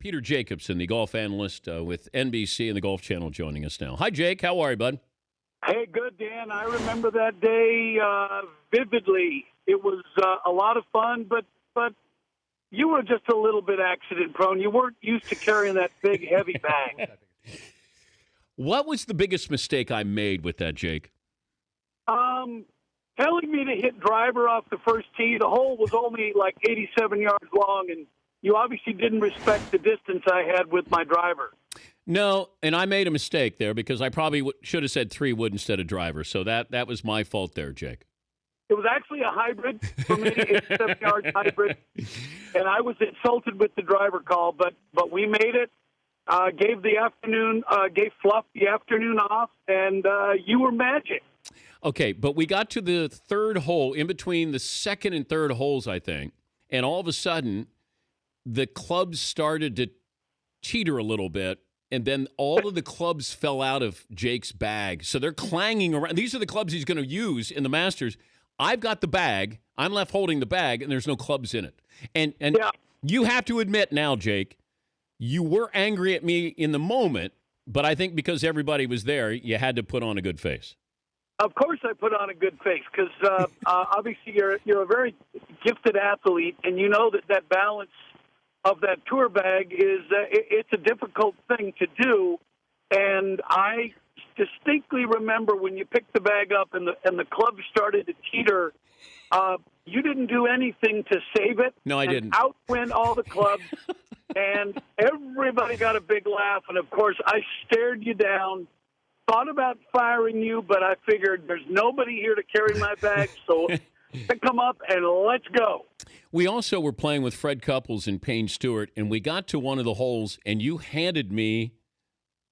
Peter Jacobsen, the golf analyst with NBC and the Golf Channel, joining us now. Hi, Jake. How are you, bud? Hey, good, Dan. I remember that day vividly. It was a lot of fun, but you were just a little bit accident-prone. You weren't used to carrying that big, heavy bag. What was the biggest mistake I made with that, Jake? Telling me to hit driver off the first tee. The hole was only like 87 yards long, and you obviously didn't respect the distance I had with my driver. No, and I made a mistake there because I probably should have said 3 wood instead of driver. So that was my fault there, Jake. It was actually a hybrid for me, 87-yard hybrid, and I was insulted with the driver call, but we made it. Gave Fluff the afternoon off, and you were magic. Okay, but we got to the third hole, in between the second and third holes, I think, and all of a sudden, the clubs started to teeter a little bit, and then all of the clubs fell out of Jake's bag. So they're clanging around. These are the clubs he's going to use in the Masters. I've got the bag. I'm left holding the bag, and there's no clubs in it. And yeah. You have to admit now, Jake, you were angry at me in the moment, but I think because everybody was there, you had to put on a good face. Of course I put on a good face because obviously you're a very gifted athlete, and you know that balance of that tour bag is it's a difficult thing to do. And I distinctly remember when you picked the bag up and the club started to teeter, you didn't do anything to save it. No, I didn't. Outwent all the clubs, and everybody got a big laugh. And, of course, I stared you down, thought about firing you, but I figured there's nobody here to carry my bag, so pick them up and let's go. We also were playing with Fred Couples and Payne Stewart, and we got to one of the holes, and you handed me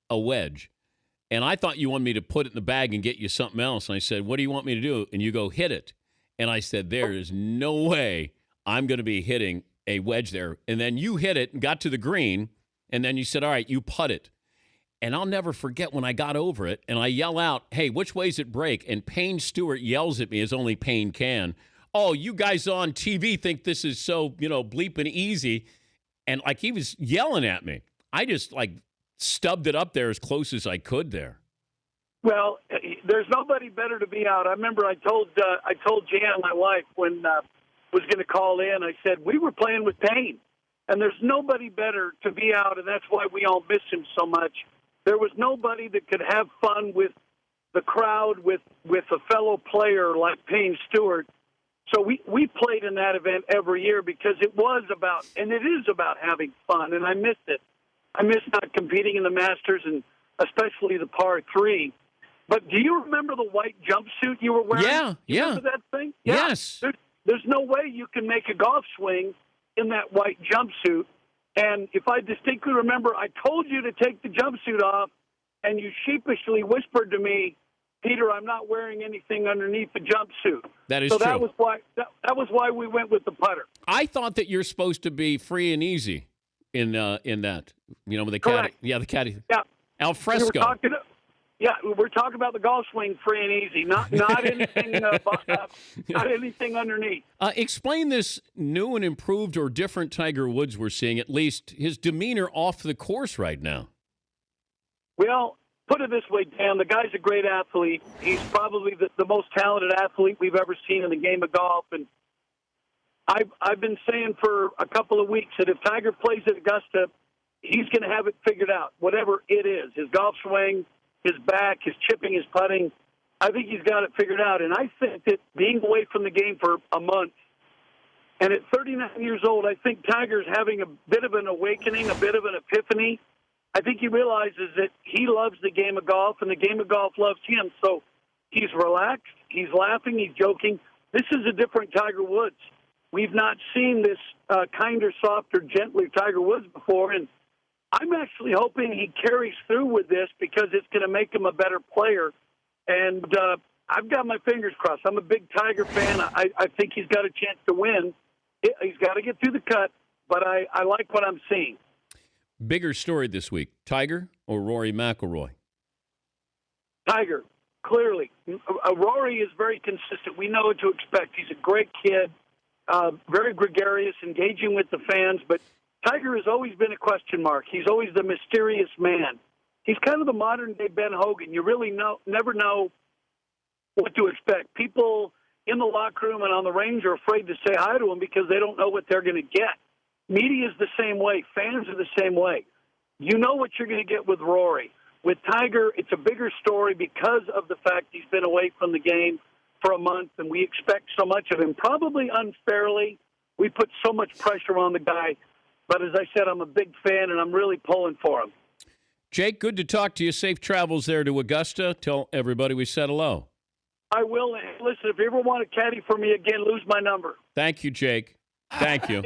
a wedge. And I thought you wanted me to put it in the bag and get you something else. And I said, what do you want me to do? And you go, hit it. And I said, there is no way I'm going to be hitting a wedge there. And then you hit it and got to the green, and then you said, all right, you putt it. And I'll never forget when I got over it, and I yell out, hey, which way's it break? And Payne Stewart yells at me, as only Payne can, oh, you guys on TV think this is so, bleeping easy. And, he was yelling at me. I just, stubbed it up there as close as I could there. Well, there's nobody better to be out. I remember I told Jan, my wife, when was going to call in, I said, we were playing with Payne, and there's nobody better to be out, and that's why we all miss him so much. There was nobody that could have fun with the crowd, with a fellow player like Payne Stewart. So we played in that event every year because it was about, and it is about having fun, and I missed it. I missed not competing in the Masters, and especially the par 3. But do you remember the white jumpsuit you were wearing? Yeah. Remember that thing? Yeah. Yes. There's no way you can make a golf swing in that white jumpsuit. And if I distinctly remember, I told you to take the jumpsuit off, and you sheepishly whispered to me, Peter, I'm not wearing anything underneath the jumpsuit. That is true. So that was why we went with the putter. I thought that you're supposed to be free and easy in that. With the caddy. Correct. Yeah, the caddy. Yeah. Al fresco. We're talking about the golf swing free and easy, not anything, not anything underneath. Explain this new and improved or different Tiger Woods we're seeing, at least his demeanor off the course right now. Well, put it this way, Dan, the guy's a great athlete. He's probably the most talented athlete we've ever seen in the game of golf. And I've been saying for a couple of weeks that if Tiger plays at Augusta, he's going to have it figured out, whatever it is, his golf swing, his back, his chipping, his putting. I think he's got it figured out. And I think that being away from the game for a month, and at 39 years old, I think Tiger's having a bit of an awakening, a bit of an epiphany. I think he realizes that he loves the game of golf, and the game of golf loves him. So he's relaxed, he's laughing, he's joking. This is a different Tiger Woods. We've not seen this kinder, softer, gentler Tiger Woods before, and I'm actually hoping he carries through with this because it's going to make him a better player. And I've got my fingers crossed. I'm a big Tiger fan. I think he's got a chance to win. He's got to get through the cut, but I like what I'm seeing. Bigger story this week, Tiger or Rory McIlroy? Tiger, clearly. Rory is very consistent. We know what to expect. He's a great kid, very gregarious, engaging with the fans, but Tiger has always been a question mark. He's always the mysterious man. He's kind of the modern-day Ben Hogan. You really never know what to expect. People in the locker room and on the range are afraid to say hi to him because they don't know what they're going to get. Media is the same way. Fans are the same way. You know what you're going to get with Rory. With Tiger, it's a bigger story because of the fact he's been away from the game for a month, and we expect so much of him, probably unfairly. We put so much pressure on the guy. But as I said, I'm a big fan, and I'm really pulling for him. Jake, good to talk to you. Safe travels there to Augusta. Tell everybody we said hello. I will. Listen, if you ever want to caddy for me again, lose my number. Thank you, Jake. Thank you.